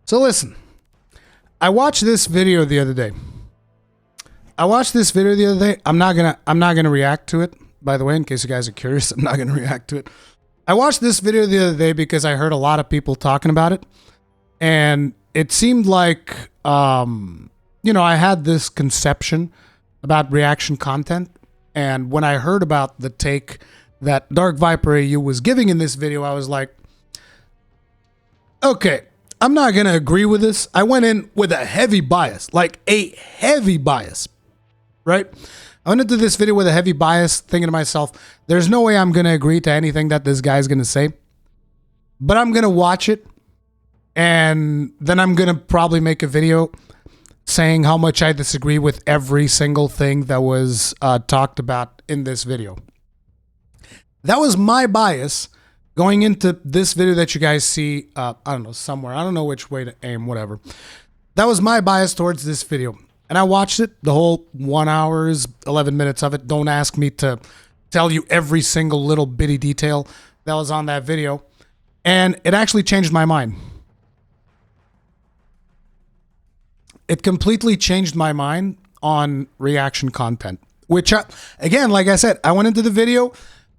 So listen, I watched this video the other day. I'm not gonna react to it. By the way, in case you guys are curious, I'm not gonna react to it. I watched this video the other day because I heard a lot of people talking about it, and it seemed like, I had this conception about reaction content, and when I heard about the take that DarkViperAU was giving in this video, I was like, okay, I'm not gonna agree with this. I went in with a heavy bias, like a heavy bias, right? I went into this video with a heavy bias, thinking to myself, there's no way I'm going to agree to anything that this guy's going to say. But I'm going to watch it, and then I'm going to probably make a video saying how much I disagree with every single thing that was talked about in this video. That was my bias going into this video that you guys see, I don't know, somewhere. I don't know which way to aim, whatever. That was my bias towards this video. And I watched it, the whole 1 hour, 11 minutes of it. Don't ask me to tell you every single little bitty detail that was on that video. And it actually changed my mind. It completely changed my mind on reaction content. Which, again, like I said, I went into the video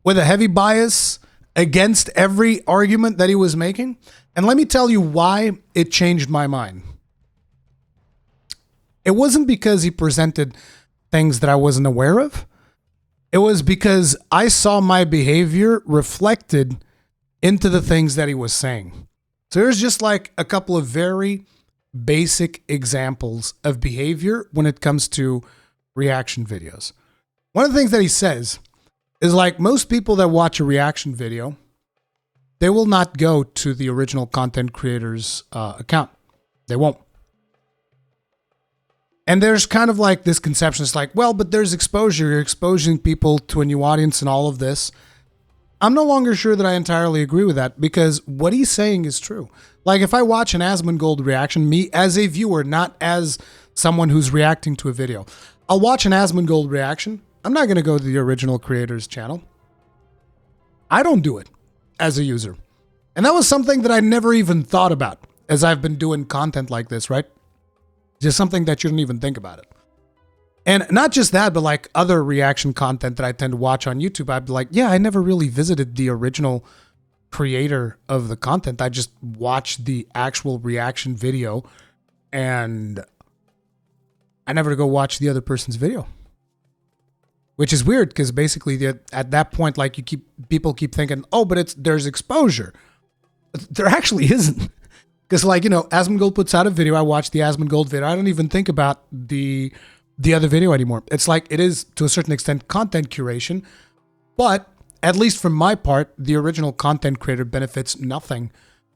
with a heavy bias against every argument that he was making. And let me tell you why it changed my mind. It wasn't because he presented things that I wasn't aware of. It was because I saw my behavior reflected into the things that he was saying. So there's just like a couple of very basic examples of behavior when it comes to reaction videos. One of the things that he says is, like, most people that watch a reaction video, they will not go to the original content creator's account. They won't. And there's kind of like this conception. It's like, well, but there's exposure. You're exposing people to a new audience and all of this. I'm no longer sure that I entirely agree with that, because what he's saying is true. Like, if I watch an Asmongold reaction, me as a viewer, not as someone who's reacting to a video, I'll watch an Asmongold reaction. I'm not going to go to the original creator's channel. I don't do it as a user. And that was something that I never even thought about as I've been doing content like this, right? Just something that you don't even think about it. And not just that, but like other reaction content that I tend to watch on YouTube, I'd be like, yeah, I never really visited the original creator of the content. I just watched the actual reaction video, and I never go watch the other person's video. Which is weird, because basically at that point, like, people keep thinking, oh, but there's exposure. There actually isn't. Because, like, Asmongold puts out a video. I watch the Asmongold video. I don't even think about the other video anymore. It's like, it is, to a certain extent, content curation. But, at least from my part, the original content creator benefits nothing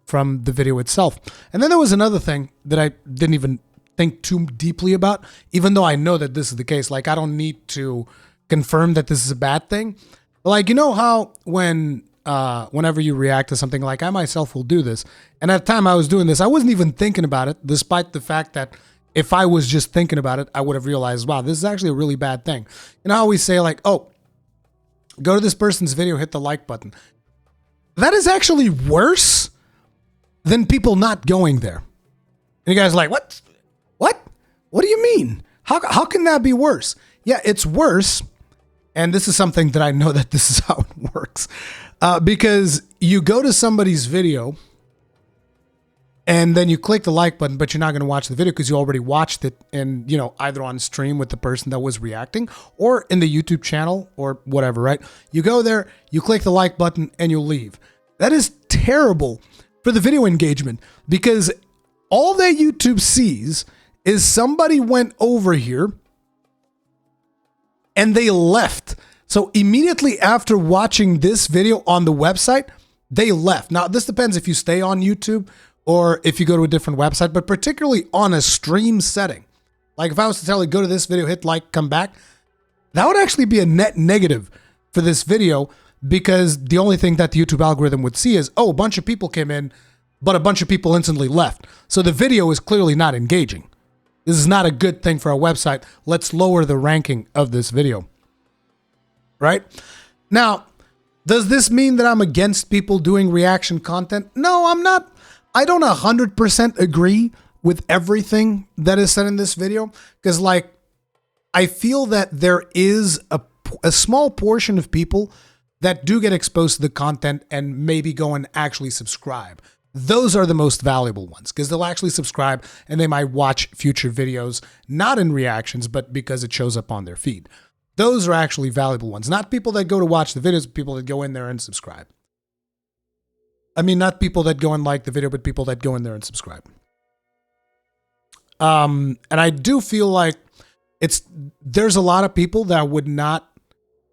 from the video itself. And then there was another thing that I didn't even think too deeply about, even though I know that this is the case. Like, I don't need to confirm that this is a bad thing. Like, you know how whenever you react to something, like I myself will do this. And at the time I was doing this, I wasn't even thinking about it, despite the fact that if I was just thinking about it, I would have realized, wow, this is actually a really bad thing. You know how we say, like, oh, go to this person's video, hit the like button. That is actually worse than people not going there. And you guys are like, what? What do you mean? How can that be worse? Yeah, it's worse. And this is something that I know that this is how it works. Because you go to somebody's video and then you click the like button, but you're not going to watch the video because you already watched it in, either on stream with the person that was reacting or in the YouTube channel or whatever, right? You go there, you click the like button, and you leave. That is terrible for the video engagement, because all that YouTube sees is somebody went over here and they left. So immediately after watching this video on the website, they left. Now, this depends if you stay on YouTube or if you go to a different website, but particularly on a stream setting. Like, if I was to tell you, go to this video, hit like, come back, that would actually be a net negative for this video, because the only thing that the YouTube algorithm would see is, oh, a bunch of people came in, but a bunch of people instantly left. So the video is clearly not engaging. This is not a good thing for our website. Let's lower the ranking of this video. Right? Now, does this mean that I'm against people doing reaction content? No, I'm not. I don't 100% agree with everything that is said in this video, because like, I feel that there is a small portion of people that do get exposed to the content and maybe go and actually subscribe. Those are the most valuable ones, because they'll actually subscribe and they might watch future videos, not in reactions, but because it shows up on their feed. Those are actually valuable ones. Not people that go to watch the videos, but people that go in there and subscribe. I mean, not people that go and like the video, but people that go in there and subscribe. And I do feel like there's a lot of people that would not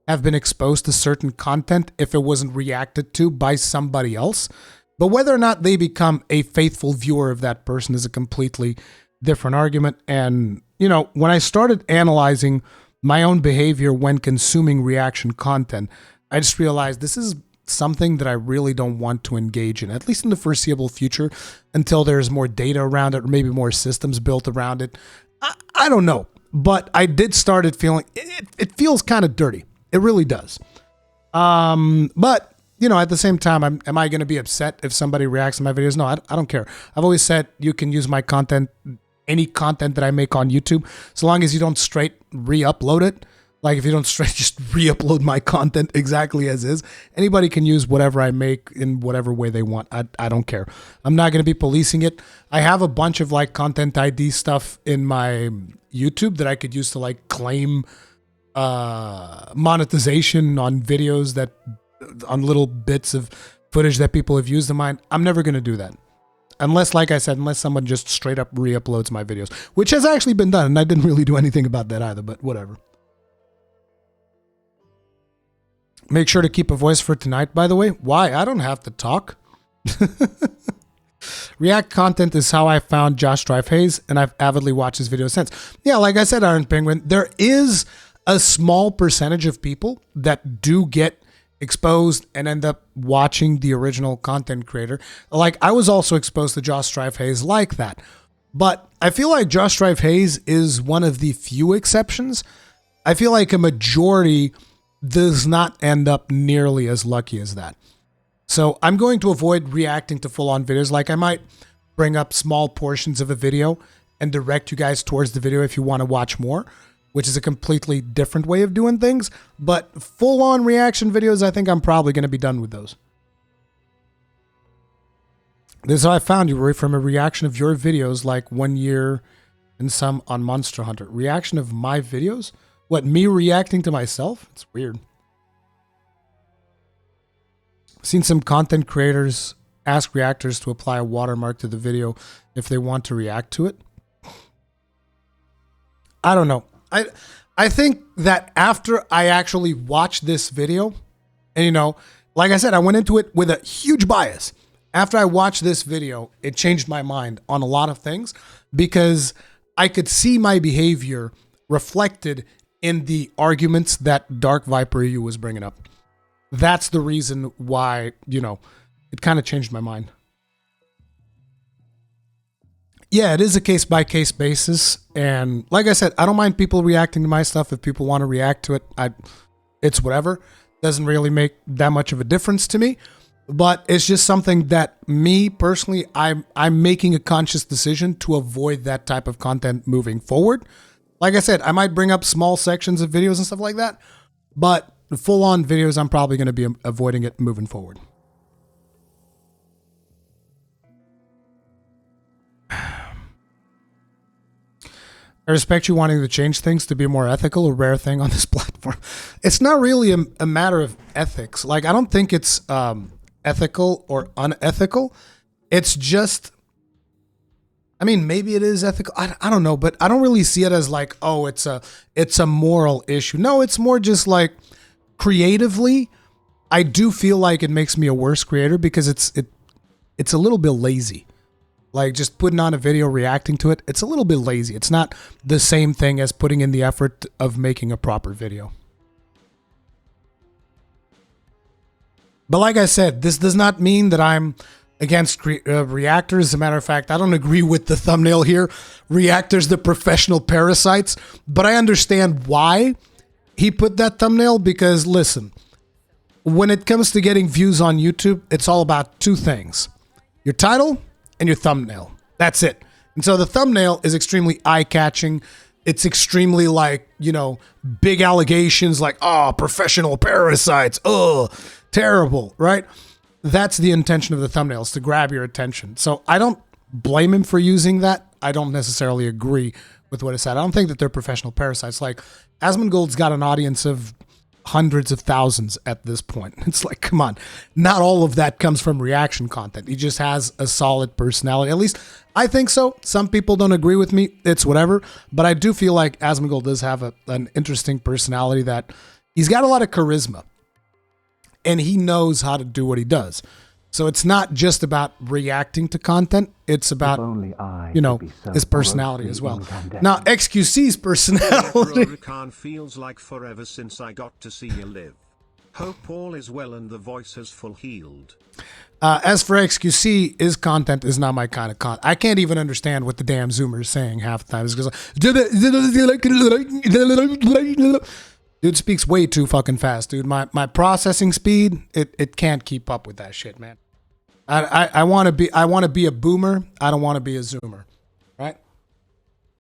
have been exposed to certain content if it wasn't reacted to by somebody else. But whether or not they become a faithful viewer of that person is a completely different argument. And, you know, when I started analyzing my own behavior when consuming reaction content, I just realized this is something that I really don't want to engage in, at least in the foreseeable future, until there's more data around it or maybe more systems built around it. I don't know. But I did started feeling, it feels kind of dirty. It really does. But, you know, at the same time, am I going to be upset if somebody reacts to my videos? No, I don't care. I've always said you can use my content, any content that I make on YouTube, so long as you don't straight re-upload it. Like if you don't straight just re-upload my content exactly as is, anybody can use whatever I make in whatever way they want. I don't care. I'm not going to be policing it. I have a bunch of like content ID stuff in my YouTube that I could use to like claim monetization on videos that on little bits of footage that people have used of mine. I'm never going to do that. Unless, like I said, unless someone just straight up re-uploads my videos, which has actually been done. And I didn't really do anything about that either, but whatever. Make sure to keep a voice for tonight, by the way. Why? I don't have to talk. React content is how I found Josh Hayes, and I've avidly watched his videos since. Yeah, like I said, Iron Penguin, there is a small percentage of people that do get exposed and end up watching the original content creator. Like, I was also exposed to Josh Hayes like that. But I feel like Josh Hayes is one of the few exceptions. I feel like a majority does not end up nearly as lucky as that. So I'm going to avoid reacting to full-on videos. Like I might bring up small portions of a video and direct you guys towards the video if you want to watch more, which is a completely different way of doing things. But full-on reaction videos, I think I'm probably going to be done with those. This is how I found you, Rory, from a reaction of your videos like 1 year and some on Monster Hunter. Reaction of my videos? What, me reacting to myself? It's weird. I've seen some content creators ask reactors to apply a watermark to the video if they want to react to it. I don't know. I think that after I actually watched this video, and you know, like I said, I went into it with a huge bias. After I watched this video, it changed my mind on a lot of things because I could see my behavior reflected in the arguments that DarkViperAU was bringing up. That's the reason why, you know, it kind of changed my mind. Yeah, it is a case-by-case basis. And like I said, I don't mind people reacting to my stuff. If people want to react to it, it's whatever. Doesn't really make that much of a difference to me. But it's just something that me, personally, I'm making a conscious decision to avoid that type of content moving forward. Like I said, I might bring up small sections of videos and stuff like that, but full-on videos, I'm probably going to be avoiding it moving forward. I respect you wanting to change things to be more ethical, a rare thing on this platform. It's not really a matter of ethics. Like, I don't think it's ethical or unethical. It's just... I mean, maybe it is ethical. I don't know, but I don't really see it as like, oh, it's a moral issue. No, it's more just like creatively, I do feel like it makes me a worse creator because it's a little bit lazy. Like just putting on a video, reacting to it, it's a little bit lazy. It's not the same thing as putting in the effort of making a proper video. But like I said, this does not mean that I'm against reactors. As a matter of fact, I don't agree with the thumbnail here. Reactors, the professional parasites. But I understand why he put that thumbnail because, listen, when it comes to getting views on YouTube, it's all about two things. Your title and your thumbnail. That's it. And so the thumbnail is extremely eye-catching. It's extremely like, you know, big allegations like, oh, professional parasites. Oh, terrible, right? That's the intention of the thumbnail, is to grab your attention. So I don't blame him for using that. I don't necessarily agree with what he said. I don't think that they're professional parasites. Like, Asmongold's got an audience of hundreds of thousands at this point. It's like, come on. Not all of that comes from reaction content. He just has a solid personality. At least I think so. Some people don't agree with me. It's whatever. But I do feel like Asmongold does have an interesting personality, that he's got a lot of charisma and he knows how to do what he does. So it's not just about reacting to content. It's about, you know, his personality as well. Now, XQC's personality. Rurikhan feels like forever since I got to see you live. Hope all is well and the voice has full healed. As for XQC, his content is not my kind of content. I can't even understand what the damn Zoomer is saying half the time. It's just like, dude speaks way too fucking fast, dude. My processing speed, it can't keep up with that shit, man. I want to be a boomer. I don't want to be a Zoomer, right?